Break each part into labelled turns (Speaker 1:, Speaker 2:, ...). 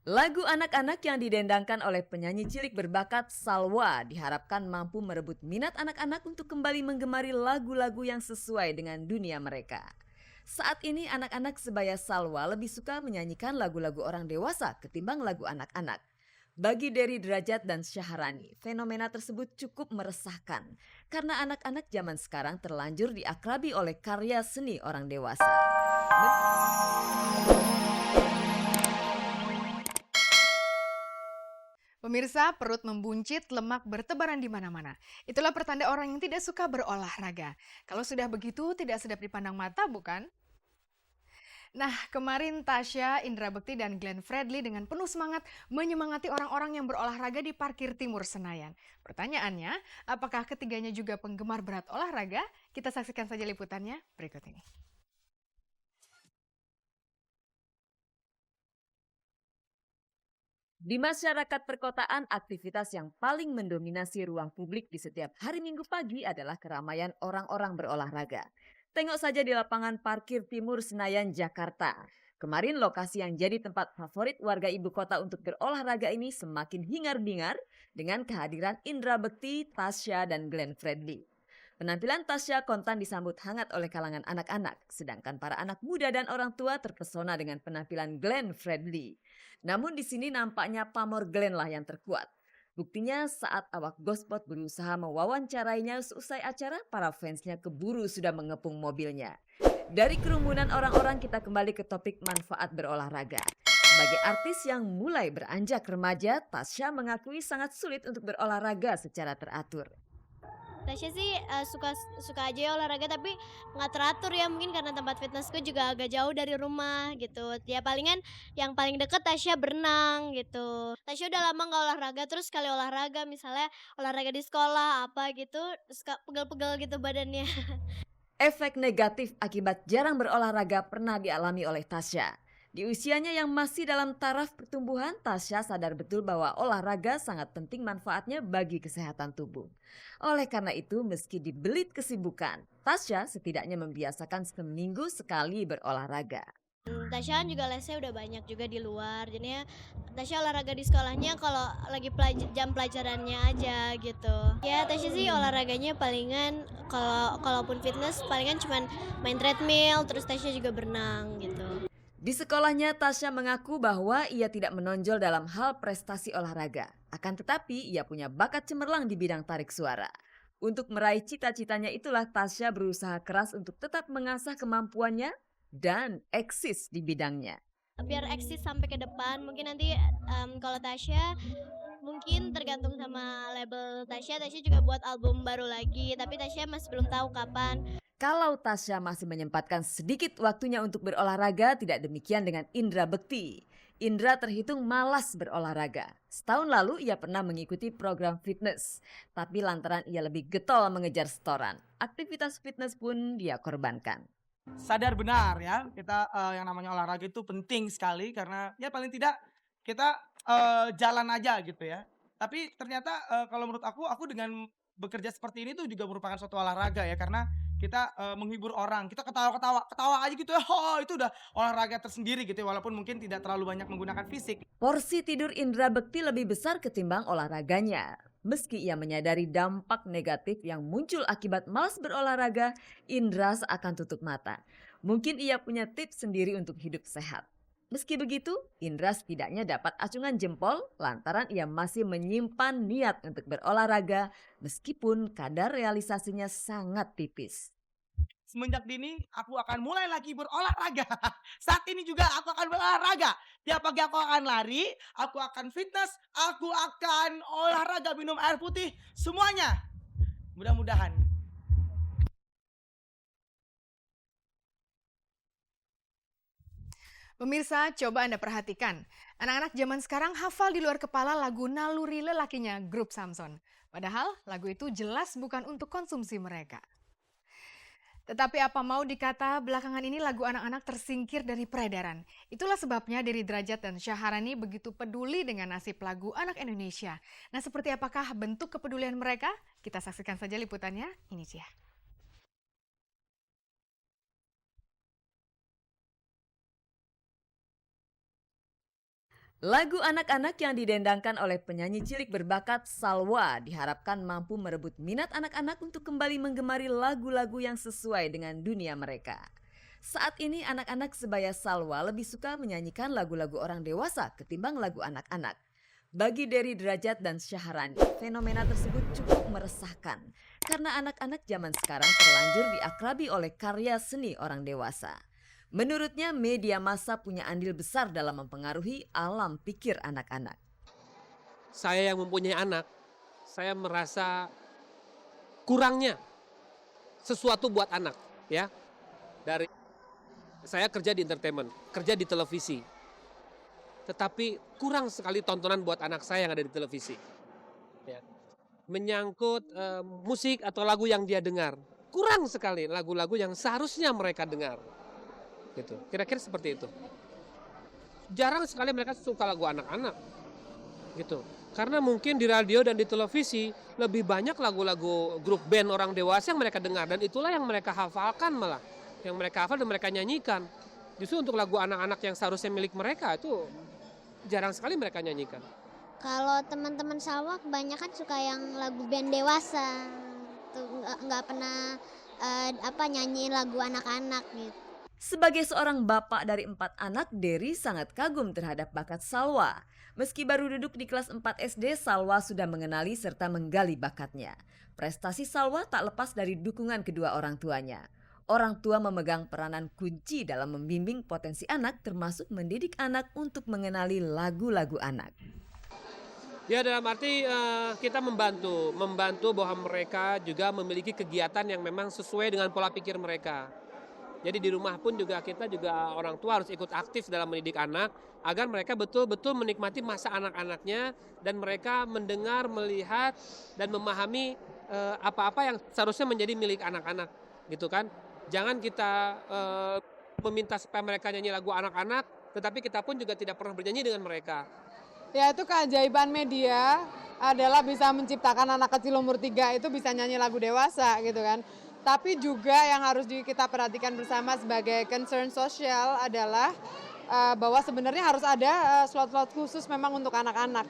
Speaker 1: Lagu anak-anak yang didendangkan oleh penyanyi cilik berbakat Salwa diharapkan mampu merebut minat anak-anak untuk kembali menggemari lagu-lagu yang sesuai dengan dunia mereka. Saat ini anak-anak sebaya Salwa lebih suka menyanyikan lagu-lagu orang dewasa ketimbang lagu anak-anak. Bagi Dery Derajat dan Syaharani, fenomena tersebut cukup meresahkan karena anak-anak zaman sekarang terlanjur diakrabi oleh karya seni orang dewasa.
Speaker 2: Pemirsa, perut membuncit, lemak bertebaran di mana-mana. Itulah pertanda orang yang tidak suka berolahraga. Kalau sudah begitu, tidak sedap dipandang mata, bukan? Nah, kemarin Tasya, Indra Bekti, dan Glenn Fredly dengan penuh semangat menyemangati orang-orang yang berolahraga di parkir timur Senayan. Pertanyaannya, apakah ketiganya juga penggemar berat olahraga? Kita saksikan saja liputannya berikut ini.
Speaker 1: Di masyarakat perkotaan, aktivitas yang paling mendominasi ruang publik di setiap hari Minggu pagi adalah keramaian orang-orang berolahraga. Tengok saja di lapangan parkir timur Senayan, Jakarta. Kemarin lokasi yang jadi tempat favorit warga ibu kota untuk berolahraga ini semakin hingar-bingar dengan kehadiran Indra Bekti, Tasya, dan Glenn Fredly. Penampilan Tasya kontan disambut hangat oleh kalangan anak-anak, sedangkan para anak muda dan orang tua terpesona dengan penampilan Glenn Fredly. Namun di sini nampaknya pamor Glenn lah yang terkuat. Buktinya saat awak Gospot berusaha mewawancarainya seusai acara, para fansnya keburu sudah mengepung mobilnya. Dari kerumunan orang-orang kita kembali ke topik manfaat berolahraga. Sebagai artis yang mulai beranjak remaja, Tasya mengakui sangat sulit untuk berolahraga secara teratur.
Speaker 3: Tasya sih suka suka aja ya olahraga tapi nggak teratur ya mungkin karena tempat fitnessku juga agak jauh dari rumah gitu. Ya palingan yang paling deket Tasya berenang gitu. Tasya udah lama nggak olahraga terus sekali olahraga misalnya olahraga di sekolah apa gitu suka pegel-pegel gitu badannya.
Speaker 1: Efek negatif akibat jarang berolahraga pernah dialami oleh Tasya. Di usianya yang masih dalam taraf pertumbuhan, Tasya sadar betul bahwa olahraga sangat penting manfaatnya bagi kesehatan tubuh. Oleh karena itu, meski dibelit kesibukan, Tasya setidaknya membiasakan seminggu sekali berolahraga.
Speaker 3: Tasya kan juga lesnya udah banyak juga di luar jadinya Tasya olahraga di sekolahnya kalau lagi jam pelajarannya aja gitu. Ya Tasya sih olahraganya palingan kalaupun fitness palingan cuman main treadmill terus Tasya juga berenang gitu.
Speaker 1: Di sekolahnya, Tasya mengaku bahwa ia tidak menonjol dalam hal prestasi olahraga. Akan tetapi, ia punya bakat cemerlang di bidang tarik suara. Untuk meraih cita-citanya itulah Tasya berusaha keras untuk tetap mengasah kemampuannya dan eksis di bidangnya.
Speaker 3: Biar eksis sampai ke depan mungkin nanti kalau Tasya mungkin tergantung sama label Tasya. Tasya juga buat album baru lagi tapi Tasya masih belum tahu kapan.
Speaker 1: Kalau Tasya masih menyempatkan sedikit waktunya untuk berolahraga, tidak demikian dengan Indra Bekti. Indra terhitung malas berolahraga. Setahun lalu ia pernah mengikuti program fitness, tapi lantaran ia lebih getol mengejar setoran, aktivitas fitness pun dia korbankan.
Speaker 4: Sadar benar ya, kita, yang namanya olahraga itu penting sekali karena ya paling tidak kita, jalan aja gitu ya. Tapi ternyata, kalau menurut aku dengan bekerja seperti ini tuh juga merupakan suatu olahraga ya karena kita, menghibur orang, kita ketawa-ketawa, ketawa aja gitu ya, itu udah olahraga tersendiri gitu ya walaupun mungkin tidak terlalu banyak menggunakan fisik.
Speaker 1: Porsi tidur Indra Bekti lebih besar ketimbang olahraganya. Meski ia menyadari dampak negatif yang muncul akibat malas berolahraga, Indra seakan tutup mata. Mungkin ia punya tips sendiri untuk hidup sehat. Meski begitu, Indra setidaknya dapat acungan jempol lantaran ia masih menyimpan niat untuk berolahraga meskipun kadar realisasinya sangat tipis.
Speaker 4: Semenjak dini aku akan mulai lagi berolahraga. Saat ini juga aku akan berolahraga. Tiap pagi aku akan lari, aku akan fitness, aku akan olahraga, minum air putih, semuanya. Mudah-mudahan.
Speaker 2: Pemirsa, coba Anda perhatikan. Anak-anak zaman sekarang hafal di luar kepala lagu Naluri Lelakinya grup Samson. Padahal lagu itu jelas bukan untuk konsumsi mereka. Tetapi apa mau dikata, belakangan ini lagu anak-anak tersingkir dari peredaran. Itulah sebabnya Dery Derajat dan Syaharani begitu peduli dengan nasib lagu anak Indonesia. Nah, seperti apakah bentuk kepedulian mereka? Kita saksikan saja liputannya, ini dia.
Speaker 1: Lagu anak-anak yang didendangkan oleh penyanyi cilik berbakat Salwa diharapkan mampu merebut minat anak-anak untuk kembali menggemari lagu-lagu yang sesuai dengan dunia mereka. Saat ini anak-anak sebaya Salwa lebih suka menyanyikan lagu-lagu orang dewasa ketimbang lagu anak-anak. Bagi Dery Derajat dan Syaharani, fenomena tersebut cukup meresahkan karena anak-anak zaman sekarang terlanjur diakrabi oleh karya seni orang dewasa. Menurutnya media massa punya andil besar dalam mempengaruhi alam pikir anak-anak.
Speaker 5: Saya yang mempunyai anak, saya merasa kurangnya sesuatu buat anak, ya. Dari saya kerja di entertainment, kerja di televisi. Tetapi kurang sekali tontonan buat anak saya yang ada di televisi. Ya. Menyangkut musik atau lagu yang dia dengar, kurang sekali lagu-lagu yang seharusnya mereka dengar. Gitu. Kira-kira seperti itu. Jarang sekali mereka suka lagu anak-anak. Gitu. Karena mungkin di radio dan di televisi lebih banyak lagu-lagu grup band orang dewasa yang mereka dengar, dan itulah yang mereka hafalkan malah. Yang mereka hafal dan mereka nyanyikan. Justru untuk lagu anak-anak yang seharusnya milik mereka itu jarang sekali mereka nyanyikan.
Speaker 3: Kalau teman-teman Salwa kebanyakan suka yang lagu band dewasa. Tuh nggak pernah nyanyiin lagu anak-anak gitu.
Speaker 1: Sebagai seorang bapak dari 4 anak, Dery sangat kagum terhadap bakat Salwa. Meski baru duduk di kelas 4 SD, Salwa sudah mengenali serta menggali bakatnya. Prestasi Salwa tak lepas dari dukungan kedua orang tuanya. Orang tua memegang peranan kunci dalam membimbing potensi anak, termasuk mendidik anak untuk mengenali lagu-lagu anak.
Speaker 5: Ya, dalam arti kita membantu bahwa mereka juga memiliki kegiatan yang memang sesuai dengan pola pikir mereka. Jadi di rumah pun kita juga orang tua harus ikut aktif dalam mendidik anak agar mereka betul-betul menikmati masa anak-anaknya dan mereka mendengar, melihat dan memahami apa-apa yang seharusnya menjadi milik anak-anak, gitu kan. Jangan kita meminta supaya mereka nyanyi lagu anak-anak, tetapi kita pun juga tidak pernah bernyanyi dengan mereka.
Speaker 6: Ya, itu keajaiban media adalah bisa menciptakan anak kecil umur 3 itu bisa nyanyi lagu dewasa gitu kan. Tapi juga yang harus kita perhatikan bersama sebagai concern sosial adalah bahwa sebenarnya harus ada slot-slot khusus memang untuk anak-anak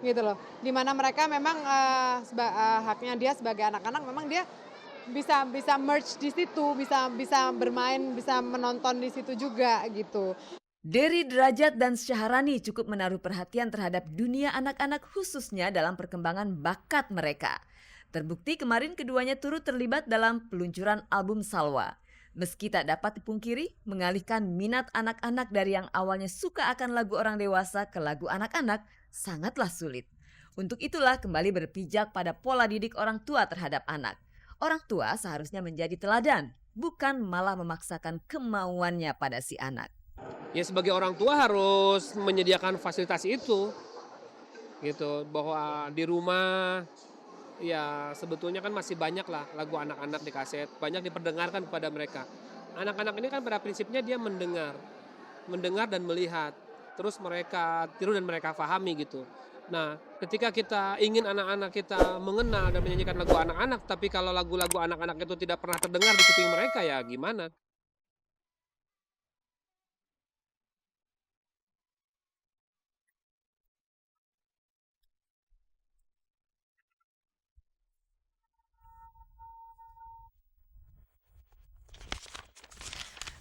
Speaker 6: gitu loh. Dimana mereka memang haknya dia sebagai anak-anak memang dia bisa merge di situ, bisa bermain, bisa menonton di situ juga gitu.
Speaker 1: Dery Derajat dan Syaharani cukup menaruh perhatian terhadap dunia anak-anak khususnya dalam perkembangan bakat mereka. Terbukti kemarin keduanya turut terlibat dalam peluncuran album Salwa. Meski tak dapat dipungkiri, mengalihkan minat anak-anak dari yang awalnya suka akan lagu orang dewasa ke lagu anak-anak sangatlah sulit. Untuk itulah kembali berpijak pada pola didik orang tua terhadap anak. Orang tua seharusnya menjadi teladan, bukan malah memaksakan kemauannya pada si anak.
Speaker 5: Ya, sebagai orang tua harus menyediakan fasilitas itu. Gitu, bahwa di rumah ya sebetulnya kan masih banyak lah lagu anak-anak di kaset, banyak diperdengarkan kepada mereka. Anak-anak ini kan pada prinsipnya dia mendengar dan melihat, terus mereka tiru dan mereka pahami gitu. Nah, ketika kita ingin anak-anak kita mengenal dan menyanyikan lagu anak-anak, tapi kalau lagu-lagu anak-anak itu tidak pernah terdengar di kuping mereka, ya gimana?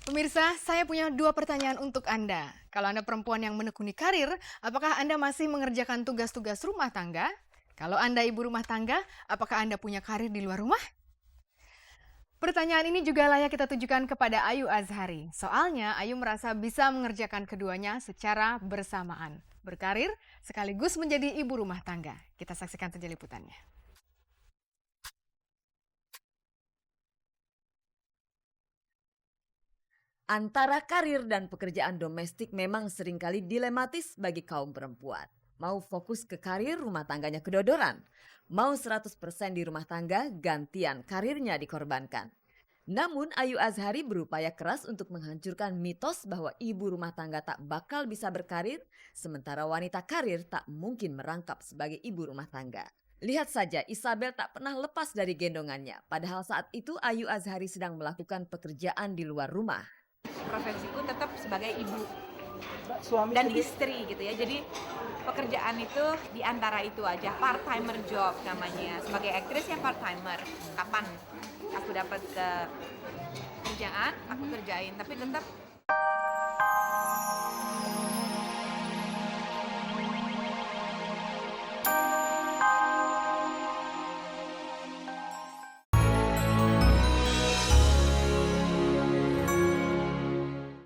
Speaker 2: Pemirsa, saya punya 2 pertanyaan untuk Anda. Kalau Anda perempuan yang menekuni karir, apakah Anda masih mengerjakan tugas-tugas rumah tangga? Kalau Anda ibu rumah tangga, apakah Anda punya karir di luar rumah? Pertanyaan ini juga layak kita tujukan kepada Ayu Azhari. Soalnya Ayu merasa bisa mengerjakan keduanya secara bersamaan. Berkarir sekaligus menjadi ibu rumah tangga. Kita saksikan saja liputannya.
Speaker 1: Antara karir dan pekerjaan domestik memang seringkali dilematis bagi kaum perempuan. Mau fokus ke karir, rumah tangganya kedodoran. Mau 100% di rumah tangga, gantian karirnya dikorbankan. Namun Ayu Azhari berupaya keras untuk menghancurkan mitos bahwa ibu rumah tangga tak bakal bisa berkarir, sementara wanita karir tak mungkin merangkap sebagai ibu rumah tangga. Lihat saja, Isabel tak pernah lepas dari gendongannya. Padahal saat itu Ayu Azhari sedang melakukan pekerjaan di luar rumah.
Speaker 7: Profesiku tetap sebagai ibu.
Speaker 4: Suami
Speaker 7: dan
Speaker 4: sendiri-
Speaker 7: istri gitu ya. Jadi pekerjaan itu di antara itu aja, part timer job namanya. Sebagai aktris ya part timer. Kapan aku dapat kerjaan, aku kerjain, tapi tetap